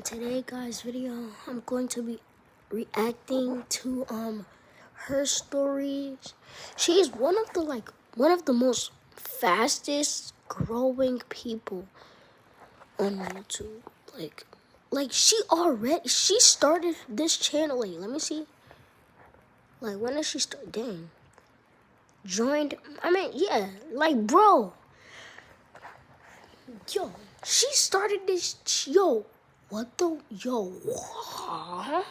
Today guys video I'm going to be reacting to her stories. She's one of the most fastest growing people on YouTube. She started this channel. Let me see. When did she start? Dang. Bro. Yo, she started this. Yo, what the? Yo, huh?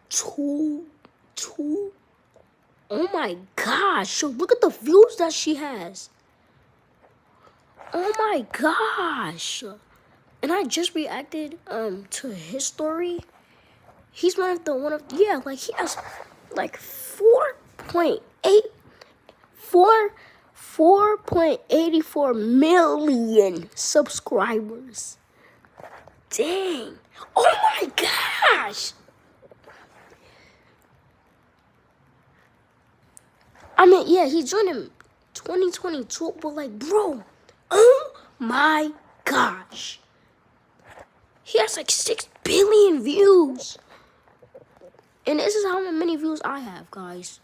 Two. Oh my gosh. Yo, look at the views that she has. Oh my gosh. And I just reacted to his story. He's he has 4.84 million subscribers. Dang. Oh my gosh. He joined in 2022, but bro, oh my gosh. He has 6 billion views. And this is how many views I have, guys.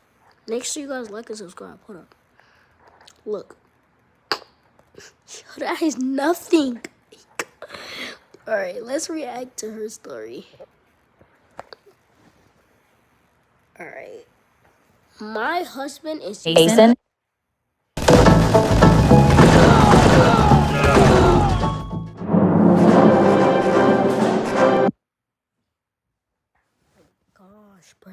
Make sure you guys like and subscribe. Hold up. Look. That is nothing. Alright, let's react to her story. Alright. My husband is Jason. Gosh, bro.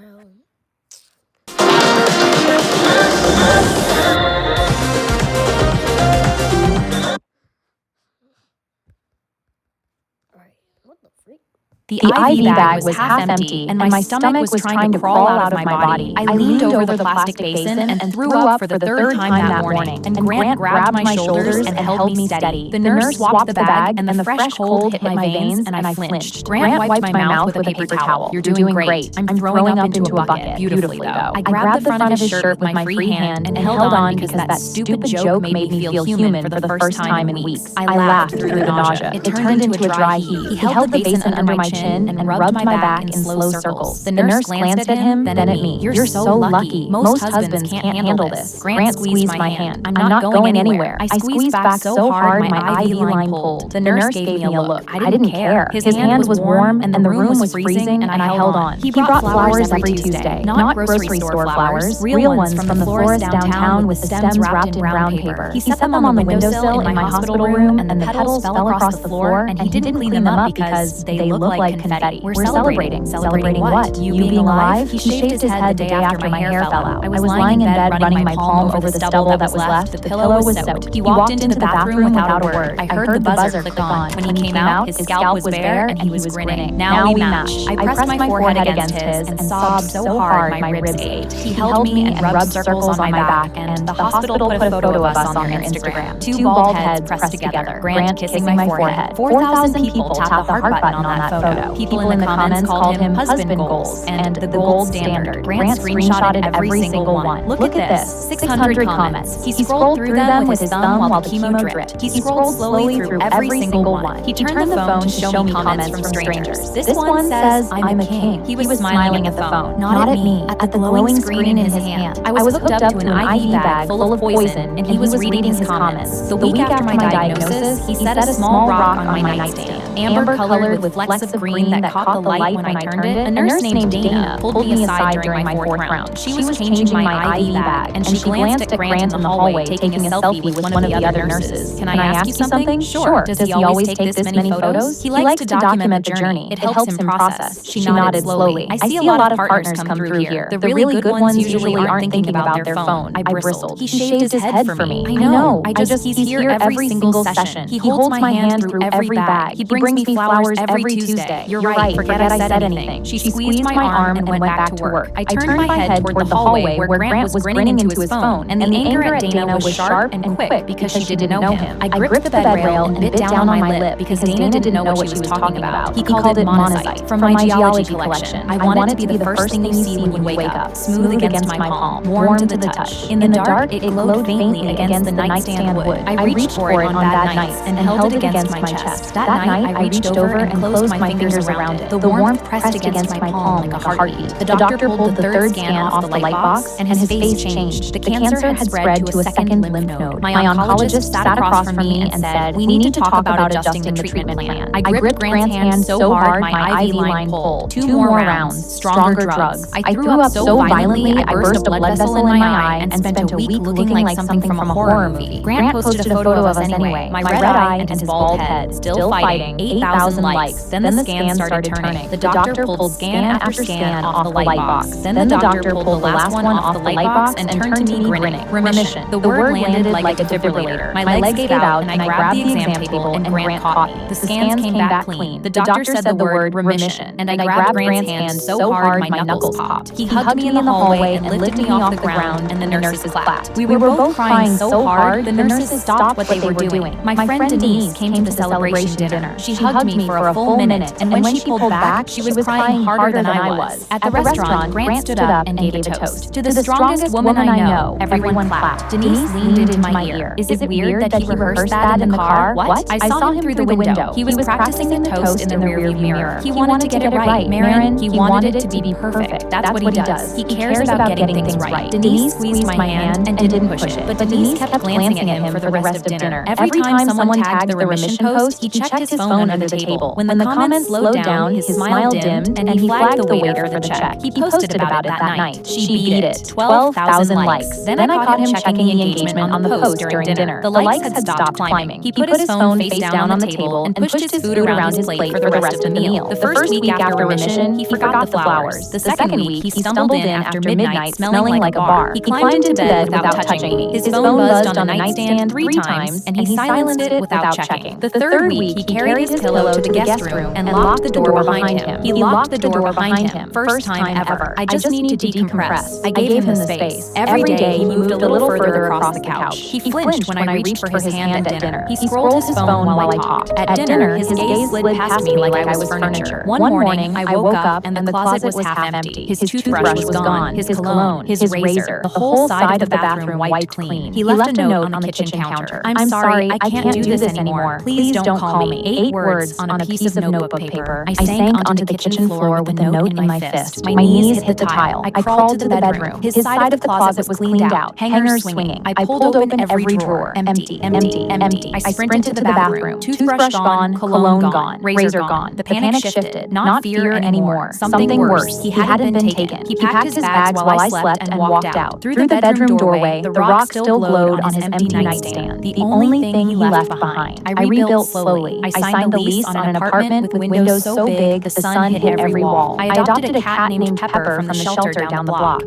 Alright, what the freak? The IV bag was half empty, and my stomach was trying to crawl out of my body. I leaned over the plastic basin and threw up for the third time that morning, and Grant grabbed my shoulders and held me steady. The nurse swapped the bag, and the fresh cold hit my veins, and I flinched. Grant wiped my mouth with a paper towel. "You're doing great. I'm throwing up into a bucket." Beautifully, though. I grabbed the front of his shirt with my free hand and held on because that stupid joke made me feel human for the first time in weeks. I laughed through the nausea. It turned into a dry heat. He held the basin under my chin and rubbed my back in slow circles. The nurse glanced at him, then at me. "You're so lucky. Most husbands can't handle this." Grant squeezed my hand. "I'm not going anywhere." I squeezed back so hard my IV line pulled. The nurse gave me a look. I didn't care. His hand was warm and the room was freezing, and I held on. He brought flowers every Tuesday. Not grocery store flowers, real ones from the florist downtown with the stems wrapped in brown paper. He set them on the windowsill in my hospital room, and the petals fell across the floor, and he didn't clean them up because they look like confetti. We're celebrating. Celebrating what? You being alive? He shaved his head the day after my hair fell out. I was lying in bed running my palm over the stubble that was left. The pillow was soaked. He walked into the bathroom without a word. I heard the buzzer click on. When he came out, his scalp was bare and he was grinning. Now we matched. I pressed my forehead against his and sobbed so hard my ribs ached. He held me and rubbed circles on my back, and the hospital put a photo of us on their Instagram. 2 bald heads pressed together, Grant kissing my forehead. 4,000 people tapped the heart button on that photo. People in the comments called him husband goals and the gold standard. Grant screenshotted every single one. Look at this, 600 comments. He scrolled through them with his thumb while the chemo dripped. He scrolled slowly through every single one. He turned the phone to show me comments from strangers. This one says, "I'm a king." He was smiling at the phone, not at me, at the glowing screen in his hand. I was hooked up to an IV bag full of poison, and he was reading his comments. The week after my diagnosis, he set a small rock on my nightstand, amber-colored with flecks of green that caught the light when I turned it. A nurse named Dana pulled me aside during my 4th round. She was changing my IV bag, and she glanced at Grant in the hallway taking a selfie with one of the other nurses. "Can I ask you something?" "Sure." "Does he always take this many photos?" "He likes to document the journey. It helps him process." She nodded slowly. "I see a lot of partners come through here. The really good ones usually aren't thinking about their phone." I bristled. "He shaved his head for me." "I know. He's here every single session. He holds my hand through every bag. He brings me flowers every Tuesday. day. You're right, forget I said anything. She squeezed my arm and went back to work. I turned my head toward the hallway where Grant was grinning into his phone, and the anger at Dana was sharp and quick because she didn't know him. I gripped the bed rail and bit down on my lip because Dana didn't know what she was talking about. He called it monazite from my geology collection. I want it to be the first thing you see when you wake up, smooth against my palm, warm to the touch. In the dark, it glowed faintly against the nightstand wood. I reached for it on bad nights and held it against my chest. That night, I reached over and closed my fingers around it. The warmth pressed against my palm like a heartbeat. The doctor pulled the third scan off the light box, and his face changed. The cancer had spread to a second lymph node. My oncologist sat across from me and said, "We need to talk about adjusting the treatment plan." I gripped Grant's hand so hard my IV line pulled. 2 more rounds, stronger drugs. I threw up so violently I burst a blood vessel in my eye and spent a week looking like something from a horror movie. Grant posted a photo of us anyway. My red eye and his bald head, still fighting, 8,000 likes. Then the scan started turning. The doctor pulled scan after scan off the light box. Then the doctor pulled the last one off the light box and turned to me grinning. Remission. The word landed like a defibrillator. My legs gave out and I grabbed the exam table and Grant caught me. The scans came back clean. The doctor said the word remission, and I grabbed Grant's hand so hard my knuckles popped. He hugged me in the hallway and lifted me off the ground, and the nurses clapped. We were both crying so hard the nurses stopped what they were doing. My friend Denise came to the celebration dinner. She hugged me for a full minute, and when she pulled back, she was crying harder than I was. At the restaurant, Grant stood up and gave a toast. "To the strongest woman I know." Everyone clapped. Denise leaned into my ear. "Is it weird that he rehearsed that in the car?" "What?" I saw him through the window. He was practicing the toast in the rearview mirror. He wanted to get it right, Marin. He wanted it to be perfect. That's what he does. He cares about getting things right. Denise squeezed my hand and didn't push it, but Denise kept glancing at him for the rest of dinner. Every time someone tagged the remission post, he checked his phone under the table. When the comments slowed down, his smile dimmed, and he flagged the waiter for the check. He posted about it that night. She beat it. 12,000 likes. Then I caught him checking the engagement on the post during dinner. The likes had stopped climbing. He put his phone face down on the table and pushed his food around his plate for the rest of the meal. The first week after remission, he forgot the flowers. The second week, he stumbled in after midnight smelling like a bar. He climbed into bed without touching me. His phone buzzed on the nightstand 3 times, and he silenced it without checking. The third week, he carried his pillow to the guest room and locked the door behind him. He locked the door behind him. First time ever. I just need to decompress. I gave him the space. Every day, he moved a little further across the couch. He flinched when I reached for his hand at dinner. He scrolled his phone while I talked. At dinner, his gaze slid past me like I was furniture. One morning, I woke up and the closet was half empty. His toothbrush was gone, his cologne, his razor, the whole side of the bathroom wiped clean. He left a note on the kitchen counter. "I'm sorry, I can't do this anymore. Please don't call me." 8 words on a piece of notebook paper. I sank onto the kitchen floor with the note in my fist. My knees hit the tile. I crawled to the bedroom. His side of the closet was cleaned out, hangers swinging. I pulled open every drawer. Empty, empty, empty. I sprinted to the bathroom. Toothbrush gone, cologne gone, razor gone. The panic shifted. Not fear anymore. Something worse. He hadn't been taken. He packed his bags while I slept and walked out. Through the bedroom doorway, the rock still glowed on his empty nightstand. The only thing he left behind. I rebuilt slowly. I signed the lease on an apartment with windows so big the sun hit every wall. I adopted a cat named Pepper from the shelter down the block.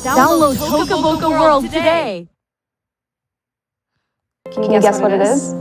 Download Toca Boca World today! Can you guess what it is?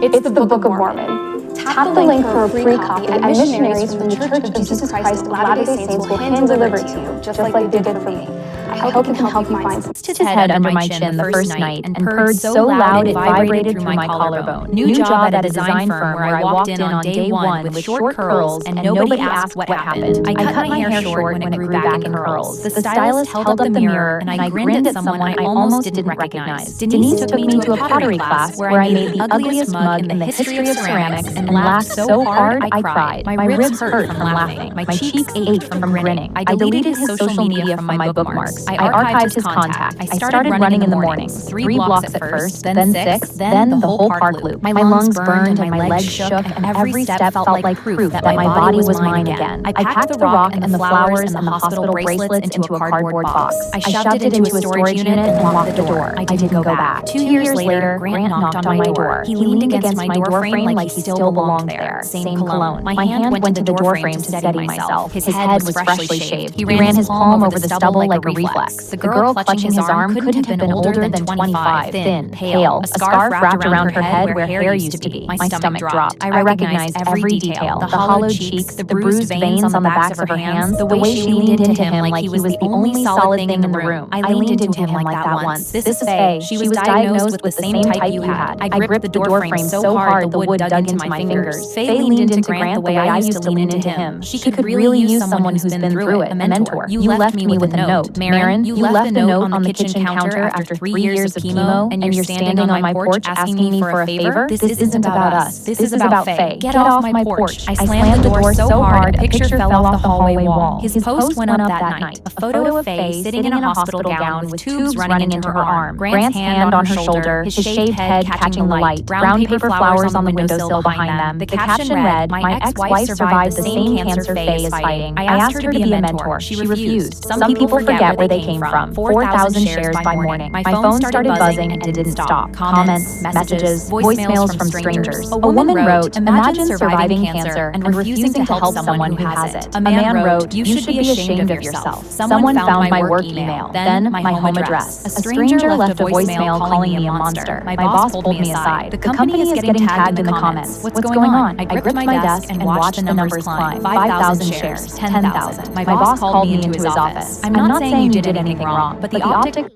It's the Book of Mormon. Tap the link for a free copy, and missionaries from the Church of Jesus Christ of Latter-day Saints will hand-deliver it to you, just like they did for me. I hope it can help you find some. His head under my chin the first night and purred so loud it vibrated through my collarbone. New job at a design firm where I walked in on day 1 with short curls and nobody asked what happened. I cut my hair short when it grew back in curls. The stylist held up the mirror and I grinned at someone I almost didn't recognize. Denise took me to a pottery class where I made the ugliest mug in the history of ceramics and laughed so hard I cried. My ribs hurt from laughing. My cheeks ached from grinning. I deleted his social media from my bookmarks. I archived his contact. I started running in the mornings, 3 blocks at first, then 6, then the whole park loop. My lungs burned and my legs shook, and every step felt like proof that my body was mine again. I packed the rock and the flowers and the hospital bracelets into a cardboard box. I shoved it into a storage unit and locked the door. I didn't go back. 2 years later, Grant knocked on my door. He leaned against my door frame like he still belonged there. Same cologne. My hand went to the door frame to steady myself. His head was freshly shaved. He ran his palm over the stubble like a reflex reflex. The girl clutching his arm couldn't have been older than 25, thin, pale, a scarf wrapped around her head where hair used to be. My stomach dropped. I recognized every detail. The hollowed cheeks, the bruised veins on the backs of her hands, the way she leaned into him like he was the only solid thing in the room. I leaned into him like that once. This is Faye. She was diagnosed with the same type you had. I gripped the door frame so hard the wood dug into my fingers. Faye leaned into Grant the way I used to lean into him. She could really use someone who's been through it, a mentor. You left me with a note. Marin, you left a note on the kitchen counter after 3 years of chemo, and you're standing on my porch asking me for a favor? This isn't about us. This is about Faye. Get off my porch. I slammed the door so hard a picture fell off the hallway wall. His post went up that night. A photo of Faye sitting in a hospital gown with tubes running into her arm. Grant's hand on her shoulder, his shaved head catching the light. Brown paper flowers on the windowsill behind them. The caption read, "My ex-wife survived the same cancer Faye is fighting. I asked her to be a mentor. She refused. Some people forget where they came from. 4,000 shares by morning. My phone started buzzing and didn't stop. Comments, messages, voicemails from strangers. A woman wrote, "Imagine surviving cancer and refusing to help someone who has it." A man wrote, "You should be ashamed of yourself." Someone found my work email, then my home address. A stranger left a voicemail calling me a monster. My boss pulled me aside. The company is getting tagged in the comments. What's going on? I gripped my desk and watched the numbers climb. 5,000 shares, 10,000. My boss called me into his office. I'm not saying you did anything wrong, but the optics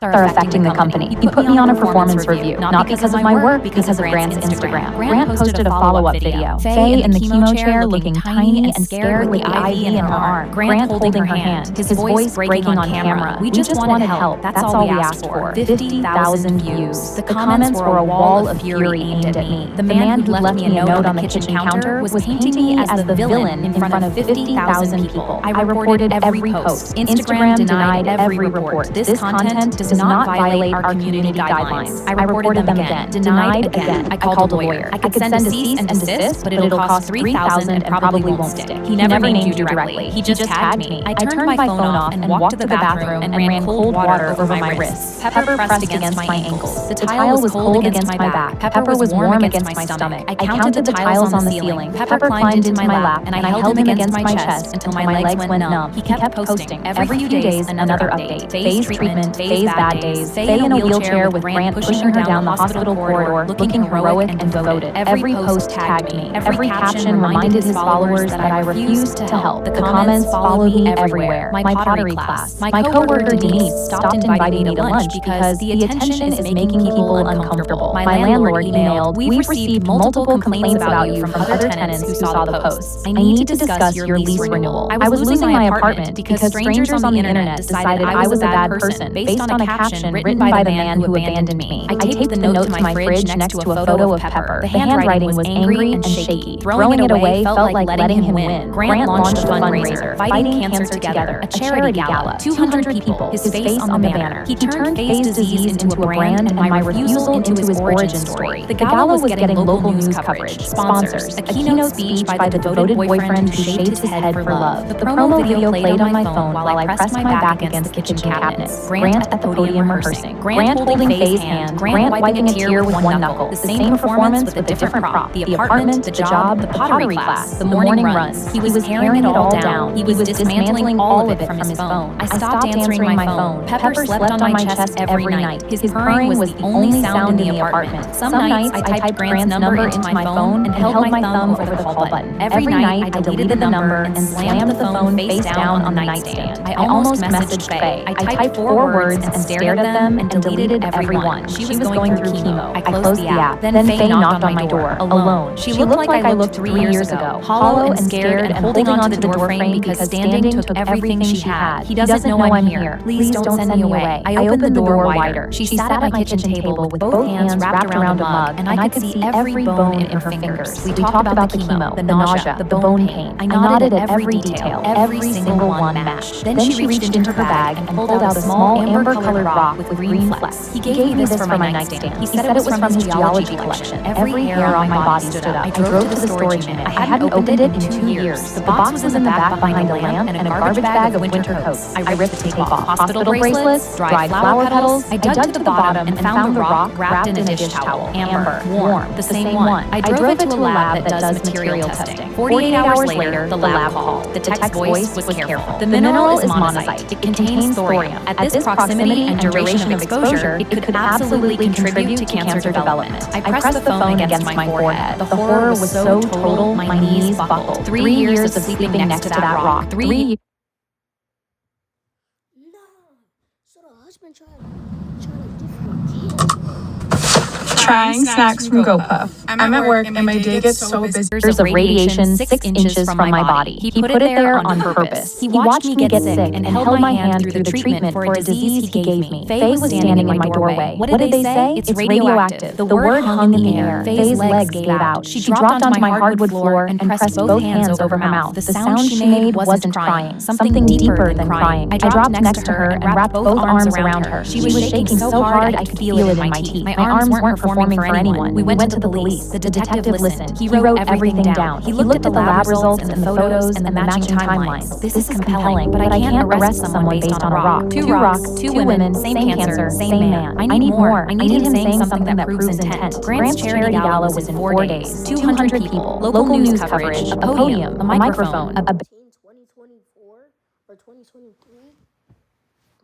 are affecting the company. He put me on a performance review, not because of my work, because of Grant's Instagram. Grant posted a follow-up video. Faye in the chemo chair looking tiny and scared with the IV in her arm. Grant holding her hand, his voice breaking on camera. We just wanted help. That's all we asked for. 50,000 views. The comments were a wall of fury aimed at me. The man who left me a note on the kitchen counter was painting me as the villain in front of 50,000 people. I reported every post. Instagram denied every report. This content does not violate our community guidelines. I reported them again. Denied again. I called a lawyer. I could send a cease and desist, but it'll cost $3,000 and probably won't stick. He never named you directly. He just tagged me. I turned my phone off and walked to the bathroom and ran cold water over my wrists. Pepper pressed against my ankles. The tile was cold against my back. Pepper was warm against my stomach. I counted the tiles on the ceiling. Pepper climbed into my lap and I held him against my chest until my legs went numb. He kept posting every few days another update. Faye's treatment, Faye's bad days, Faye in a wheelchair with Grant pushing her down the hospital corridor, looking heroic and devoted. Every post tagged me. Every caption reminded his followers that I refused to help. The comments followed me everywhere. My pottery class. My coworker Denise stopped inviting me to lunch because the attention is making people uncomfortable. My landlord emailed, "We've received multiple complaints about you from other tenants who saw the posts. I need to discuss your lease renewal." I was losing my apartment because strangers on the internet decided I was a bad person based on a caption written by the man who abandoned me. I taped the note to my fridge next to a photo of Pepper. The handwriting was angry and shaky. Throwing it away felt like letting him win. Grant launched a fundraiser, Fighting Cancer Together, a charity gala. 200 people, his face on the banner. He turned Faye's disease into a brand and my refusal into his origin story. The gala was getting local news coverage, sponsors, a keynote speech by the devoted boyfriend who shaved his head for love. The promo video played on my phone while I pressed my back against the kitchen cabinets. Grant at the podium rehearsing. Grant holding Faye's hand. Grant wiping a tear with one knuckle. The same performance with a different prop. The apartment, the job, the pottery class, the morning runs. He was tearing it all down. He was dismantling all of it from his phone. I stopped answering my phone. Pepper slept on my chest every night. His purring was the only sound in the apartment. Some nights I typed Grant's number into my phone and held my thumb over the call button. Every night I deleted the number and slammed the phone face down on the nightstand. I almost messaged Faye. I typed 4 words and stared at them and deleted every one. She was going through chemo. I closed the app. Then Faye knocked on my door, alone. She looked like I looked 3 years ago, hollow and scared and holding onto the doorframe because standing took everything she had. He doesn't know I'm here. Please don't send me away. I opened the door wider. She sat at my kitchen table with both hands wrapped around a mug, and I could see every bone in her fingers. We talked about the chemo, the nausea, the bone pain. I nodded at every detail, every single one matched. Then she reached into her bag and pulled out a small amber-colored colored rock with green flecks. He gave me this for my nightstand. He said it was from his geology collection. Every hair on my body stood up. I drove to the storage unit. I hadn't opened it in 2 years. The box was in the back behind a lamp and a garbage bag of winter coats. I ripped the tape off. Hospital bracelets, dried flower petals. I dug to the bottom and found the rock wrapped in a dish towel. Amber, warm, the same one. I drove it to a lab that does material testing. 48 hours later, the lab called. The tech's voice was careful. The mineral is monazite. It contains thorium. At this proximity and duration of exposure, it could absolutely contribute to cancer development. I pressed the phone against my forehead. The horror was so total, my knees buckled. 3 years of sleeping next to that rock. 3 No. So the husband tried to get Trying snacks from GoPuff. I'm at work and my day gets so busy. years of radiation 6 inches from my body. He put it there on purpose. He watched me get sick and held my hand through the treatment for a disease he gave me. Faye was standing in my doorway. What did they say? It's radioactive. The word hung in the air. Faye's legs gave out. She dropped onto my hardwood floor and pressed both hands over her mouth. The sound she made wasn't crying. Something deeper than crying. I dropped next to her and wrapped both arms around her. She was shaking so hard I could feel it in my teeth. My arms weren't performing for anyone. We went to the police. The detective listened. He wrote everything down. He looked at the lab results and the photos and the matching timelines. This is compelling, but I can't arrest someone based on a rock. Two rocks, two women, same cancer, same man. I need more. I need him saying something that proves intent. Grant's charity gala was in 4 days. 200 people, local news coverage, a podium, a microphone, a 2024 or 2023?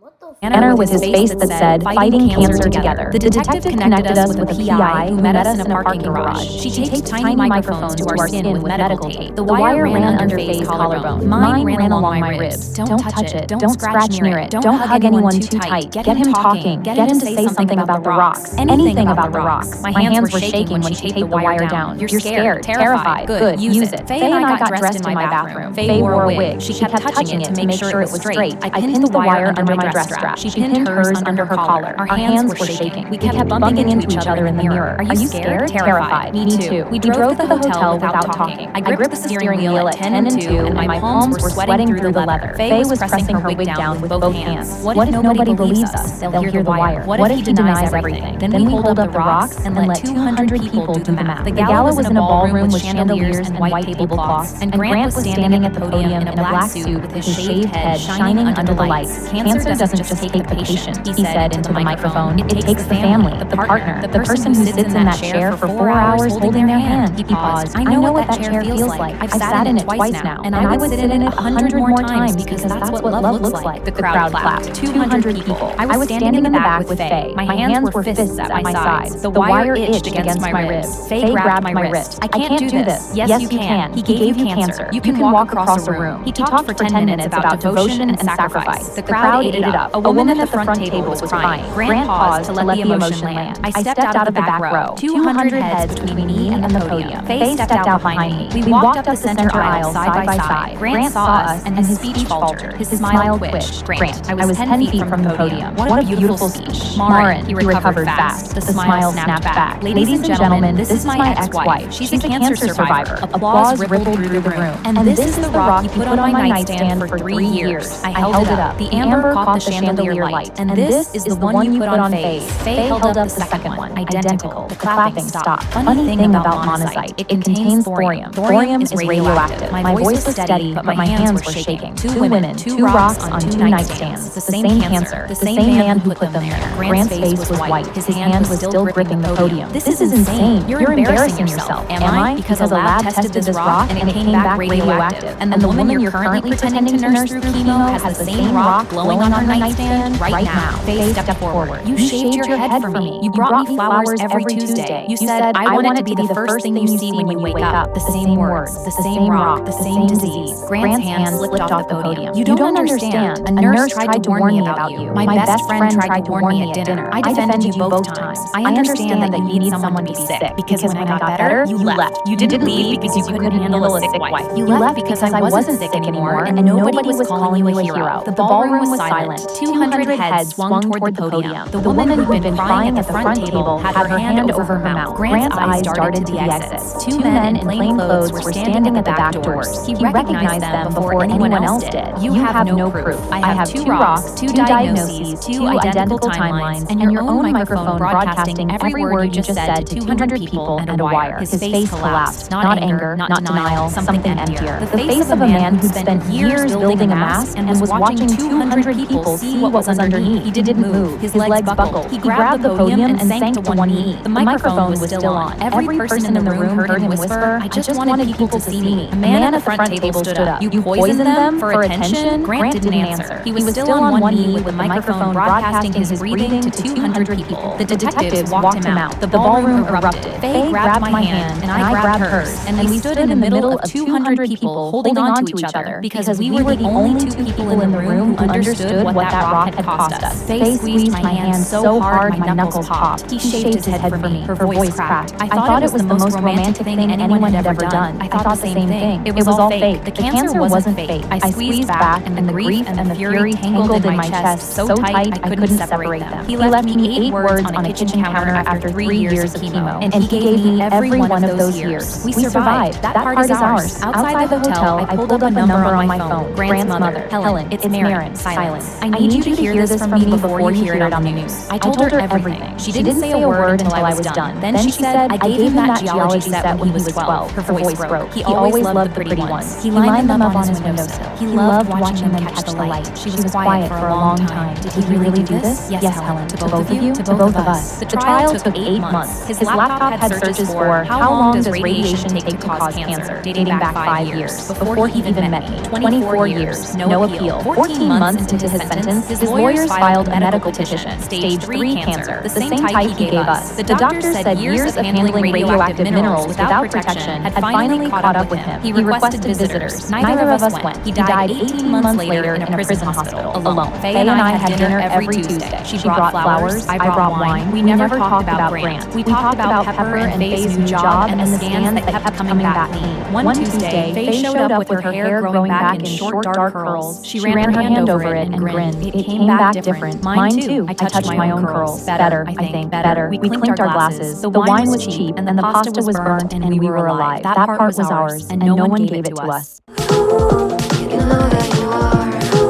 What the banner with his face that said, "Fighting Cancer Together." The detective connected us with a PI who met us in a parking garage. She taped tiny microphones to our skin with medical tape. The wire ran under Faye's collarbone. Mine ran along my ribs. Don't touch it. Don't scratch near it. Don't hug anyone too tight. Get him talking. Get him to say something about the rocks. Anything about the rocks. My hands were shaking when she taped the wire down. You're scared, terrified. Good, use it. Faye and I got dressed in my bathroom. Faye wore a wig. She kept touching it to make sure it was straight. I pinned the wire under my dress strap. She pinned hers under her collar. Our hands were shaking. We kept bumping into each other in the mirror. Are you scared? Terrified. Me too. We drove to the hotel without talking. I gripped the steering wheel at 10 and 2, and my palms were sweating through the leather. Faye was pressing her wig down with both hands. What if nobody believes us? They'll hear the wire. What if he denies everything? Then we hold up the rocks and let 200 people do the math. The gala was in a ballroom with chandeliers and white tablecloths, and Grant was standing at the podium in a black suit with his shaved head shining under the lights. Cancer doesn't just take the patient, he said into the microphone. It takes the family, the partner, the person who sits in that chair for 4 hours holding their hand. He paused. I know what that chair feels like. I've sat in it twice now, and I would sit in it 100 more times because that's what love looks like. The crowd clapped. 200 people. I was standing in the back with Faye. My hands were fists at my sides. The wire itched against my ribs. Faye grabbed my wrist. I can't do this. Yes, you can. He gave you cancer. You can walk across a room. He talked for 10 minutes about devotion and sacrifice. The crowd ate it up. A woman at the front table was crying. Grant paused to let the emotion land. I stepped out of the back row. 200 heads between me and the podium. Faye stepped out behind me. We walked up the center aisle side by side. Grant saw us and his speech faltered. His smile twitched. Grant, I was 10 feet from the podium. What a beautiful speech. Marin, he recovered fast. The smile snapped back. Ladies and gentlemen, this is my ex-wife. She's a cancer survivor. Applause rippled through the room. And this is the rock you put on my nightstand for 3 years. I held it up. The amber caught the chandelier light. And this is the one you put on Faye's. Faye held up the second one, identical. The clapping stopped. Funny thing about monazite, it contains thorium. Thorium is radioactive. My voice was steady, but my hands were shaking. 2 women, 2 rocks on 2 nightstands. The same cancer, the same man who put them there. Grant's face was white. His hand was still gripping the podium. This is insane. You're embarrassing yourself. Am I? Because a lab tested this rock and it came back radioactive. And the woman you're currently pretending to nurse through chemo has the same rock glowing on her nightstand right now. Faye stepped forward. You shaved your head for me. You brought me flowers every Tuesday. You said, I want it to be the first thing you see when you wake up. The same words, the same rock, the same disease. Grant's hand slipped off the podium. You don't understand. A nurse tried to warn me about you. My best friend tried to warn me at dinner. I defended you both times. I understand that you need someone to be sick. Because when I got better, you left. You didn't leave because you couldn't handle a sick wife. You left because I wasn't sick anymore and nobody was calling you a hero. The ballroom was silent. silent. 200 heads swung toward the podium. The woman who'd been crying at the front table had her hand over her mouth. Grant's eyes darted to the exits. Two men in plain clothes were standing at the back doors. He recognized them before anyone else did. You have no proof. I have two rocks, two diagnoses, two identical timelines, and your own microphone broadcasting every word you just said to 200 people and a wire. His face collapsed. Not anger, not denial, something emptier. The face of a man who'd spent years building a mask and was watching 200 people see what was underneath. He didn't move. His legs buckled. He grabbed the podium and sank to one knee. The microphone was still on. Every person in the room heard him whisper, "I just wanted people to see me." A man at the front table stood up. "You poisoned them for attention?" Grant didn't answer. He was still on one knee with the microphone broadcasting his breathing to 200 people. The detectives walked him out. The ballroom erupted. Faye grabbed my hand, and I grabbed hers, and we stood in the middle of 200 people holding on to each other because we were the only two people in the room who understood what that rock had cost us. Faye squeezed my hand so hard my knuckles popped. He shaved his head for me. Her voice cracked. I thought it was the most romantic thing anyone had ever done. I thought the same thing. It was all fake. The cancer wasn't fake. I squeezed back, and the grief and the fury tangled in my chest so tight I couldn't separate them. He left me 8 words on a kitchen counter after 3 years of chemo, and he gave me every one of those years. We survived. That part is ours. Outside the hotel, I pulled up a number on my phone. Grant's mother. Helen. It's Marin. Silence. I need you to hear this from me before you hear it on the news. I told her everything. She didn't say a word until I was done. Then she said, "I gave him that geology set when he was 12. Her voice broke. He always loved the pretty ones. He lined them up on his windowsill. He loved watching them catch the light. She was quiet for a long time. Did he really do this? Yes, Helen. To both of you? To both of us. The trial took 8 months. His laptop had searches for how long does radiation take to cause cancer, dating back 5 years, before he even met me. 24 years, no appeal. 14 months into his sentence, his lawyers filed a medical petition, stage 3 cancer, the same type he gave us. The doctor said years of handling radioactive minerals without protection had finally caught up with him. He requested visitors. Neither of us went. He died 18 months later in a prison hospital, alone. Faye and I had dinner every Tuesday. She brought flowers, I brought wine. We never talked about Grant. We talked about Pepper and Faye's new job and the scans that kept coming back to me. One Tuesday, Faye showed up with her hair growing back in short, dark curls. She ran her hand over it and grinned. It came back different. Mine too. I touched my own curls. Better, I think. Better. We clinked our glasses. The wine was cheap, and the pasta was burnt, and we were alive. That part was ours, and no one gave it to us. You know that you are so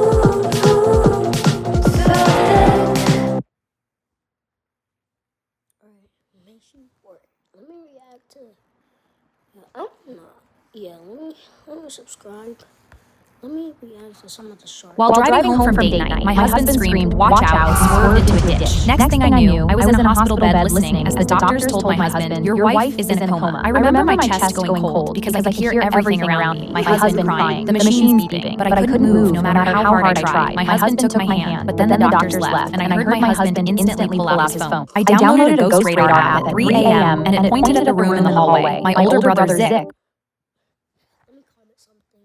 thick. Alright, mission 4. Let me react to. I don't know. Yeah, let me subscribe. Let me react to some of the shorts. While driving home from date night, my husband screamed, "Watch out," and swerved into a ditch. Next thing I knew, I was in a hospital bed listening as the doctors told my husband, "Your wife is in a coma." I remember my chest going cold because I could hear everything around me. My husband crying, the machines beeping, but I couldn't move no matter how hard I tried. My husband took my hand, but then the doctors left, and I heard my husband instantly pull out his phone. I downloaded a Ghost Radar app at 3 a.m., and it pointed at a room in the hallway. My older brother, Zick, Let me comment something.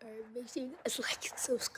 Alright, make sure you guys like and subscribe.